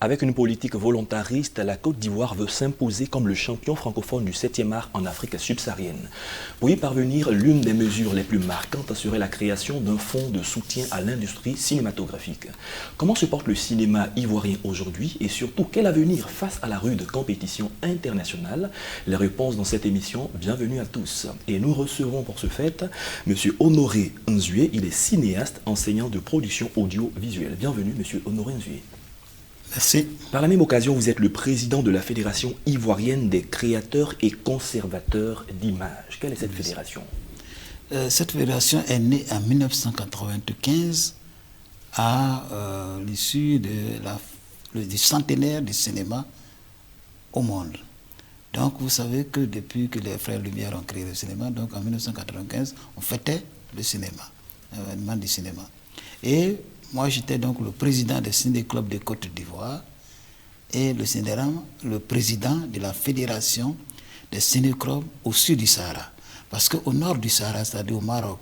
Avec une politique volontariste, la Côte d'Ivoire veut s'imposer comme le champion francophone du 7e art en Afrique subsaharienne. Pour y parvenir, l'une des mesures les plus marquantes serait la création d'un fonds de soutien à l'industrie cinématographique. Comment se porte le cinéma ivoirien aujourd'hui et surtout quel avenir face à la rude compétition internationale? Les réponses dans cette émission, bienvenue à tous. Et nous recevons pour ce fait M. Honoré Nzué, il est cinéaste, enseignant de production audiovisuelle. Bienvenue M. Honoré Nzué. Merci. Par la même occasion, vous êtes le président de la Fédération ivoirienne des créateurs et conservateurs d'images. Quelle est cette fédération? Cette fédération est née en 1995 à l'issue du centenaire du cinéma au monde. Donc vous savez que depuis que les frères Lumière ont créé le cinéma, donc en 1995, on fêtait le cinéma, l'événement du cinéma. Et moi, j'étais donc le président des ciné-clubs de Côte d'Ivoire et le président de la fédération des ciné-clubs au sud du Sahara. Parce qu'au nord du Sahara, c'est-à-dire au Maroc,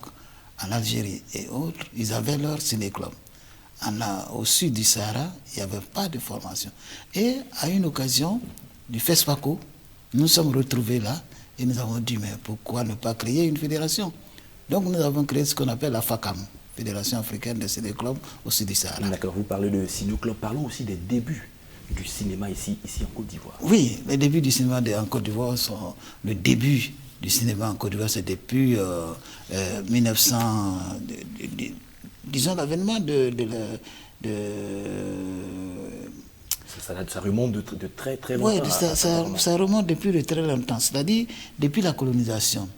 en Algérie et autres, ils avaient leur ciné-club. Au sud du Sahara, il n'y avait pas de formation. Et à une occasion du FESPACO, nous nous sommes retrouvés là et nous avons dit, mais pourquoi ne pas créer une fédération? Donc nous avons créé ce qu'on appelle la FACAM, Fédération africaine des ciné-clubs au sud du Sahara. D'accord, vous parlez de ciné-club. Parlons aussi des débuts du cinéma ici en Côte d'Ivoire. Oui, les débuts du cinéma en Côte d'Ivoire sont... Le début du cinéma en Côte d'Ivoire, c'est depuis 1900... disons l'avènement Ça remonte de très très longtemps. Oui, ça remonte depuis de très longtemps. C'est-à-dire depuis la colonisation.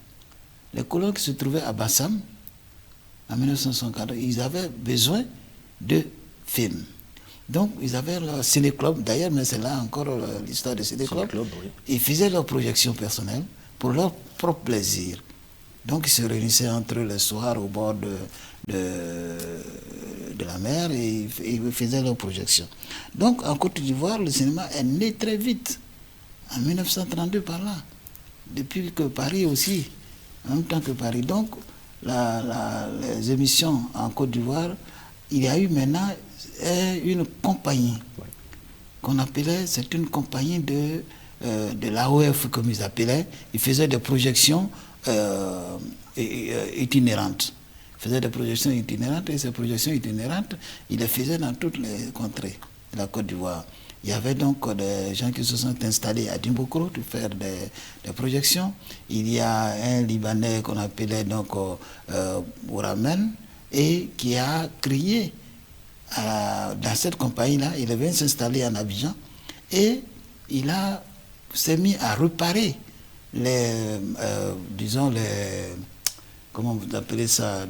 Les colons qui se trouvaient à Bassam, en 1964, ils avaient besoin de films. Donc, ils avaient leur ciné-club, d'ailleurs, mais c'est là encore l'histoire du ciné-club. Oui. Ils faisaient leur projection personnelle pour leur propre plaisir. Donc, ils se réunissaient entre eux le soir au bord de la mer et ils faisaient leur projection. Donc, en Côte d'Ivoire, le cinéma est né très vite, en 1932 par là, depuis que Paris aussi, en même temps que Paris. Donc, les émissions en Côte d'Ivoire, il y a eu maintenant une compagnie qu'on appelait, c'est une compagnie de l'AOF comme ils appelaient. Ils faisaient des projections itinérantes. Ils faisaient des projections itinérantes et ces projections itinérantes, ils les faisaient dans toutes les contrées de la Côte d'Ivoire. Il y avait donc des gens qui se sont installés à Dimbokro pour faire des projections. Il y a un Libanais qu'on appelait donc Bouramen et qui a créé dans cette compagnie-là, il vient s'installer en Abidjan et il s'est mis à réparer comment vous appelez ça,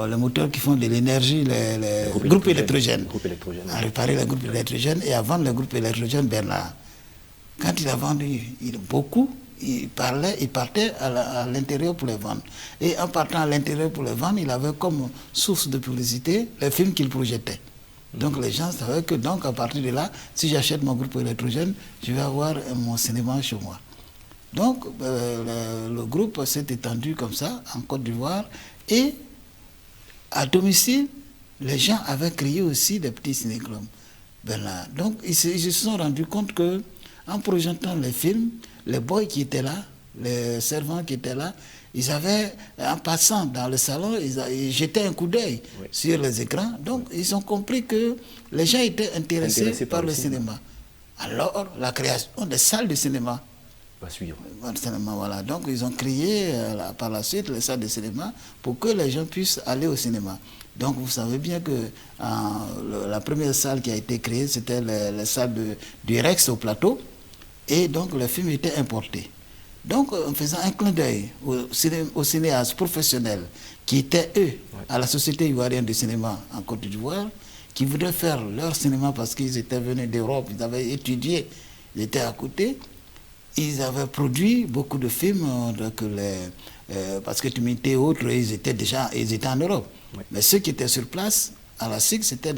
les moteurs qui font de l'énergie, les groupes électrogènes. À réparer les groupes électrogènes et à vendre les groupes électrogènes Bernard. Quand il a vendu beaucoup, il partait à l'intérieur pour les vendre. Et en partant à l'intérieur pour les vendre, il avait comme source de publicité les films qu'il projetait. Donc les gens savaient que donc à partir de là, si j'achète mon groupe électrogène, je vais avoir mon cinéma chez moi. Donc le groupe s'est étendu comme ça en Côte d'Ivoire et à domicile, les gens avaient créé aussi des petits ciné-clubs. Donc, ils se sont rendus compte que en projetant les films, les boys qui étaient là, les servants qui étaient là, ils avaient, en passant dans le salon, ils jetaient un coup d'œil sur les écrans. Donc, ils ont compris que les gens étaient intéressés par le cinéma. Alors, la création des salles de cinéma va suivre. Voilà. Donc, ils ont créé par la suite les salles de cinéma pour que les gens puissent aller au cinéma. Donc, vous savez bien que la première salle qui a été créée, c'était la salle du Rex au plateau. Et donc, les films étaient importés. Donc, en faisant un clin d'œil aux cinéastes professionnels qui étaient, eux, à la Société ivoirienne du cinéma en Côte d'Ivoire, qui voulaient faire leur cinéma parce qu'ils étaient venus d'Europe, ils avaient étudié, ils étaient à côté. Ils avaient produit beaucoup de films, parce que Tumité et autres, ils étaient en Europe. Oui. Mais ceux qui étaient sur place À la SIC, c'était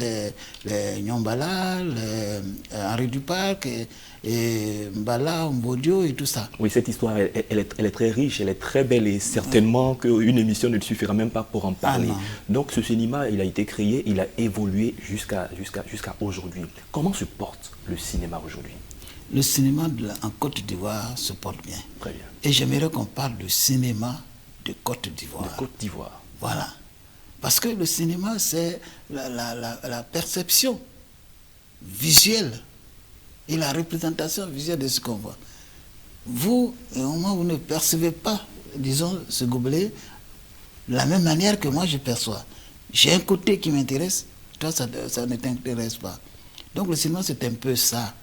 les Nyombala, Henri Duparc, et Mbala, Mbodio et tout ça. Oui, cette histoire, elle est très riche, elle est très belle et certainement qu'une émission ne suffira même pas pour en parler. Donc ce cinéma, il a été créé, il a évolué jusqu'à aujourd'hui. Comment se porte le cinéma aujourd'hui? Le cinéma en Côte d'Ivoire se porte bien. Très bien. Et j'aimerais qu'on parle du cinéma de Côte d'Ivoire. De Côte d'Ivoire. Voilà. Parce que le cinéma, c'est la perception visuelle et la représentation visuelle de ce qu'on voit. Vous, au moment où vous ne percevez pas, disons, ce gobelet, de la même manière que moi je perçois. J'ai un côté qui m'intéresse, toi ça ne t'intéresse pas. Donc le cinéma, c'est un peu ça.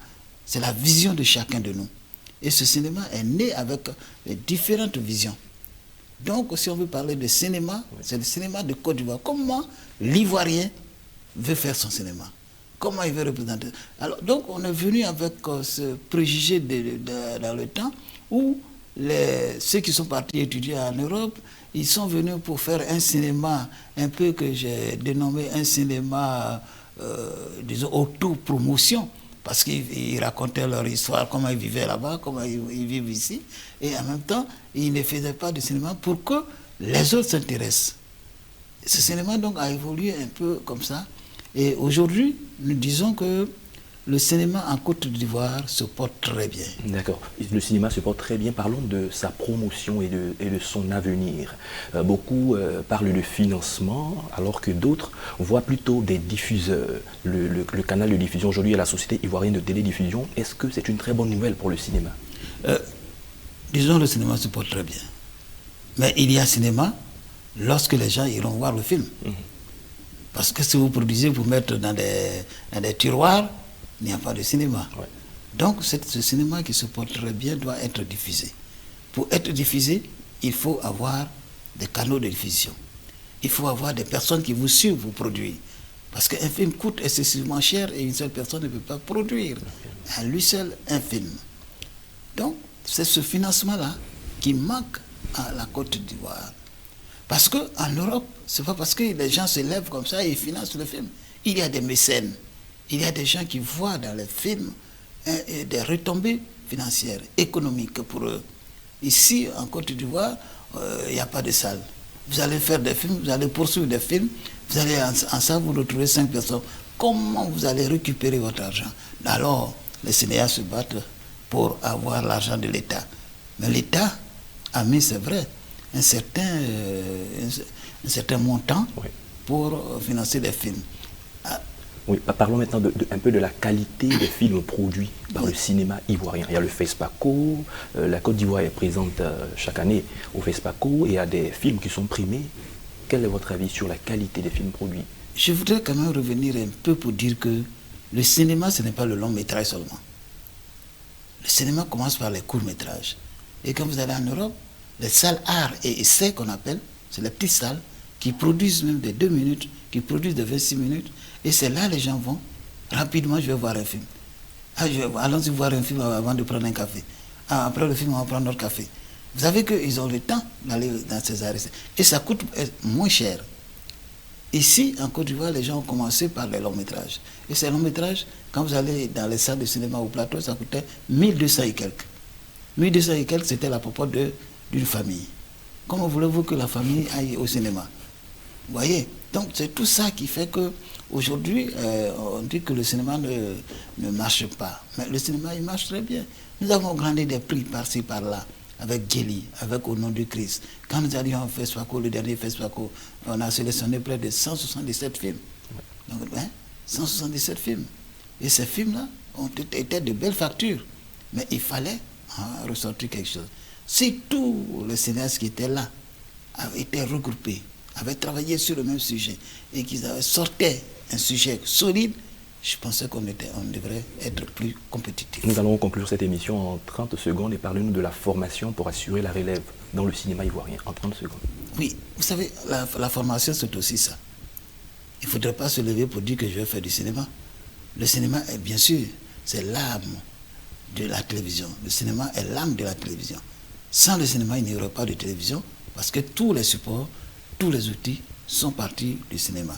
C'est la vision de chacun de nous. Et ce cinéma est né avec différentes visions. Donc, si on veut parler de cinéma, c'est le cinéma de Côte d'Ivoire. Comment l'Ivoirien veut faire son cinéma? Comment il veut représenter? Alors, donc, on est venu avec ce préjugé dans le temps où ceux qui sont partis étudier en Europe, ils sont venus pour faire un cinéma un peu que j'ai dénommé un cinéma, disons, autopromotion. Parce qu'ils racontaient leur histoire, comment ils vivaient là-bas, comment ils vivent ici. Et en même temps, ils ne faisaient pas de cinéma pour que les autres s'intéressent. Ce cinéma donc a évolué un peu comme ça. Et aujourd'hui, nous disons que le cinéma en Côte d'Ivoire se porte très bien. D'accord. Le cinéma se porte très bien. Parlons de sa promotion et de son avenir. Beaucoup parlent de financement, alors que d'autres voient plutôt des diffuseurs. Le canal de diffusion aujourd'hui est la Société ivoirienne de télédiffusion. Est-ce que c'est une très bonne nouvelle pour le cinéma? Disons, le cinéma se porte très bien. Mais il y a cinéma lorsque les gens iront voir le film. Parce que si vous produisez pour mettre dans des tiroirs, il n'y a pas de cinéma. Ouais. Donc, ce cinéma qui se porte très bien doit être diffusé. Pour être diffusé, il faut avoir des canaux de diffusion. Il faut avoir des personnes qui vous suivent, vous produire. Parce qu'un film coûte excessivement cher et une seule personne ne peut pas produire à lui seul un film. Donc, c'est ce financement-là qui manque à la Côte d'Ivoire. Parce qu'en Europe, ce n'est pas parce que les gens se lèvent comme ça et ils financent le film. Il y a des mécènes. Il y a des gens qui voient dans les films des retombées financières, économiques pour eux. Ici, en Côte d'Ivoire, il n'y a pas de salle. Vous allez faire des films, vous allez poursuivre des films, vous allez en salle, vous retrouvez 5 personnes. Comment vous allez récupérer votre argent? Alors, les cinéastes se battent pour avoir l'argent de l'État. Mais l'État a mis, c'est vrai, un certain montant pour financer des films. Oui, parlons maintenant un peu de la qualité des films produits par le cinéma ivoirien. Il y a le FESPACO, la Côte d'Ivoire est présente chaque année au FESPACO, et il y a des films qui sont primés. Quel est votre avis sur la qualité des films produits? Je voudrais quand même revenir un peu pour dire que le cinéma, ce n'est pas le long métrage seulement. Le cinéma commence par les courts métrages. Et quand vous allez en Europe, les salles art et essai qu'on appelle, c'est les petites salles qui produisent même des 2 minutes, qui produisent de 26 minutes. Et c'est là les gens vont, rapidement, je vais voir un film. Allons-y voir un film avant de prendre un café. Après le film, on va prendre notre café. Vous savez qu'ils ont le temps d'aller dans ces arrêts. Et ça coûte moins cher. Ici, en Côte d'Ivoire, les gens ont commencé par les longs métrages. Et ces longs métrages, quand vous allez dans les salles de cinéma au plateau, ça coûtait 1200 et quelques. 1200 et quelques, c'était la proportion d'une famille. Comment voulez-vous que la famille aille au cinéma? Vous voyez? Donc c'est tout ça qui fait qu'aujourd'hui, on dit que le cinéma ne marche pas. Mais le cinéma, il marche très bien. Nous avons gagné des prix par-ci, par-là, avec Gély, avec Au nom du Christ. Quand nous allions au FESPACO, le dernier FESPACO, on a sélectionné près de 177 films. Donc, 177 films. Et ces films-là ont été de belles factures. Mais il fallait ressortir quelque chose. Si tous les cinéastes qui étaient là avaient été regroupés, avaient travaillé sur le même sujet et qu'ils avaient sorti un sujet solide, je pensais qu'on devrait être plus compétitif. Nous allons conclure cette émission en 30 secondes et parlez-nous de la formation pour assurer la relève dans le cinéma ivoirien, en 30 secondes. Oui, vous savez, la formation, c'est aussi ça. Il ne faudrait pas se lever pour dire que je vais faire du cinéma. Le cinéma, est bien sûr, c'est l'âme de la télévision. Le cinéma est l'âme de la télévision. Sans le cinéma, il n'y aurait pas de télévision parce que tous les supports, tous les outils sont partis du cinéma.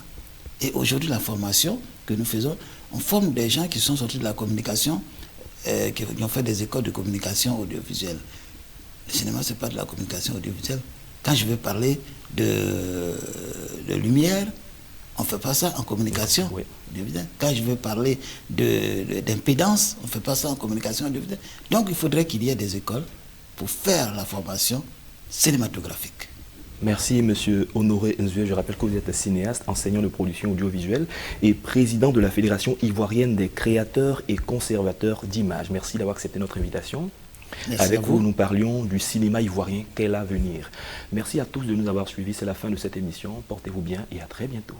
Et aujourd'hui, la formation que nous faisons, on forme des gens qui sont sortis de la communication, qui ont fait des écoles de communication audiovisuelle. Le cinéma, ce n'est pas de la communication audiovisuelle. Quand je veux parler de lumière, on ne fait pas ça en communication. Oui. Quand je veux parler d'impédance, on ne fait pas ça en communication. Donc il faudrait qu'il y ait des écoles pour faire la formation cinématographique. Merci, Monsieur Honoré Nzue. Je rappelle que vous êtes cinéaste, enseignant de production audiovisuelle et président de la Fédération ivoirienne des créateurs et conservateurs d'images. Merci d'avoir accepté notre invitation. Merci. Avec vous, nous parlions du cinéma ivoirien, quel avenir. Merci à tous de nous avoir suivis. C'est la fin de cette émission. Portez-vous bien et à très bientôt.